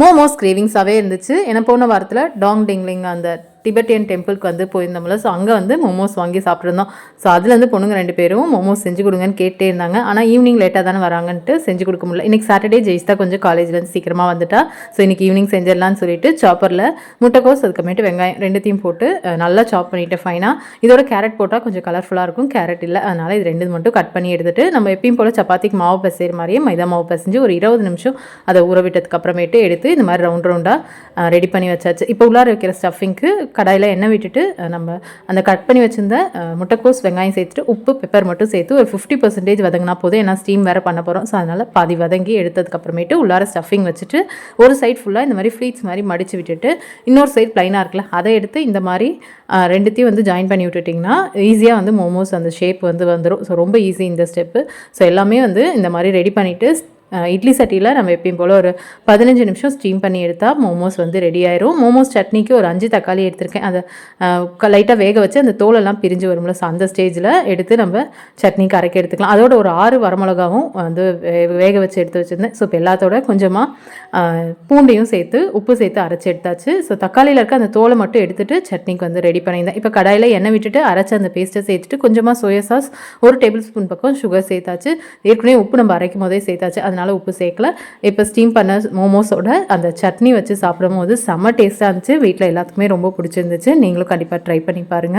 மோமோஸ் கிரேவிங்ஸாகவே இருந்துச்சு. ஏன்னா போன வாரத்தில் டாங் டிங்லிங் அந்த டிபெட்டியன் டெம்பிளுக்கு வந்து போயிருந்தோம்ல. ஸோ அங்கே வந்து மோமோஸ் வாங்கி சாப்பிட்ருந்தோம். ஸோ அதுலேருந்து பொண்ணுங்க 2 பேரும் மோமோஸ் செஞ்சு கொடுங்கன்னு கேட்டே இருந்தாங்க. ஆனால் ஈவினிங் லேட்டாக தானே வராங்கன்ட்டு செஞ்சு கொடுக்க முடியல. இன்றைக்கி சாட்டர்டே ஜெயிஸ்தா கொஞ்சம் காலேஜ்லேருந்து சீக்கிரமாக வந்துட்டா. ஸோ இன்றைக்கி ஈவினிங் செஞ்சிடலான்னு சொல்லிட்டு சாப்பரில் முட்டைக்கோஸ் அதுக்கப்புறமேட்டு வெங்காயம் 2த்தையும் போட்டு நல்லா சாப் பண்ணிவிட்டேன் ஃபைனாக. இதோட கேரட் போட்டால் கொஞ்சம் கலர்ஃபுல்லாக இருக்கும். கேரட் இல்லை, அதனால் இது 2 மட்டும் கட் பண்ணி எடுத்துகிட்டு நம்ம எப்பயும் போல் சப்பாத்திக்கு மாவு பிசைகிற மாதிரியே மைதா மாவு பிசைஞ்சு ஒரு 20 நிமிஷம் அதை ஊற விட்டதுக்கு அப்புறமேட்டு எடுத்து இந்த மாதிரி ரவுண்ட் ரவுண்டாக ரெடி பண்ணி வச்சாச்சு. இப்போ உள்ளார வைக்கிற ஸ்டஃபிங்க்கு கடாயில் எண்ணெய் விட்டுட்டு நம்ம அந்த கட் பண்ணி வச்சிருந்த முட்டைக்கோஸ் வெங்காயம் சேர்த்துட்டு உப்பு பெப்பர் மட்டும் சேர்த்து ஒரு 50% வதங்கினா போதும். ஏன்னா ஸ்டீம் வேறு பண்ண போகிறோம். ஸோ அதனால் பாதி வதங்கி எடுத்ததுக்கப்புறமேட்டு உள்ளார ஸ்டஃபிங் வச்சுட்டு ஒரு சைட் ஃபுல்லாக இந்த மாதிரி ஃப்ளீட்ஸ் மாதிரி மடித்து விட்டுட்டு இன்னொரு சைட் ப்ளைனாக இருக்குல்ல அதை எடுத்து இந்த மாதிரி 2த்தையும் வந்து ஜாயின் பண்ணி விட்டுட்டிங்கன்னா ஈஸியாக வந்து மோமோஸ் அந்த ஷேப் வந்து வந்துடும். ஸோ ரொம்ப ஈஸி இந்த ஸ்டெப்பு. ஸோ எல்லாமே வந்து இந்த மாதிரி ரெடி பண்ணிவிட்டு இட்லி சட்டியில் நம்ம எப்பயும் போல் ஒரு 15 நிமிஷம் ஸ்டீம் பண்ணி எடுத்தால் மோமோஸ் வந்து ரெடி ஆயிரும். மோமோஸ் சட்னிக்கு ஒரு 5 தக்காளி எடுத்திருக்கேன். அதை லைட்டாக வேக வச்சு அந்த தோலெல்லாம் பிரிஞ்சு வரும்ல. ஸோ அந்த ஸ்டேஜில் எடுத்து நம்ம சட்னிக்கு அரைக்க எடுத்துக்கலாம். அதோட ஒரு 6 வரமிளகாவும் வந்து வேக வச்சு எடுத்து வச்சுருந்தேன். ஸோ இப்போ எல்லாத்தோட கொஞ்சமாக பூண்டையும் சேர்த்து உப்பு சேர்த்து அரைச்சி எடுத்தாச்சு. ஸோ தக்காளியில் இருக்க அந்த தோலை மட்டும் எடுத்துகிட்டு சட்னிக்கு வந்து ரெடி பண்ணியிருந்தேன். இப்போ கடாயில் எண்ணெய் விட்டுட்டு அரைச்சி அந்த பேஸ்ட்டை சேர்த்துட்டு கொஞ்சமாக சோயா சாஸ் 1 டேபிள் ஸ்பூன் பக்கம் சுகர் சேர்த்தாச்சு. ஏற்கனவே உப்பு நம்ம அரைக்கும் போதே சேர்த்தாச்சு. அதனால் உப்பு சேர்க்கல. இப்போ ஸ்டீம் பண்ண மோமோஸோட அந்த சட்னி வச்சு சாப்பிடும் போது செம்ம டேஸ்ட்டாக இருந்துச்சு. வீட்டில் எல்லாத்துக்குமே ரொம்ப பிடிச்சிருந்துச்சு. நீங்களும் கண்டிப்பாக ட்ரை பண்ணி பாருங்கள்.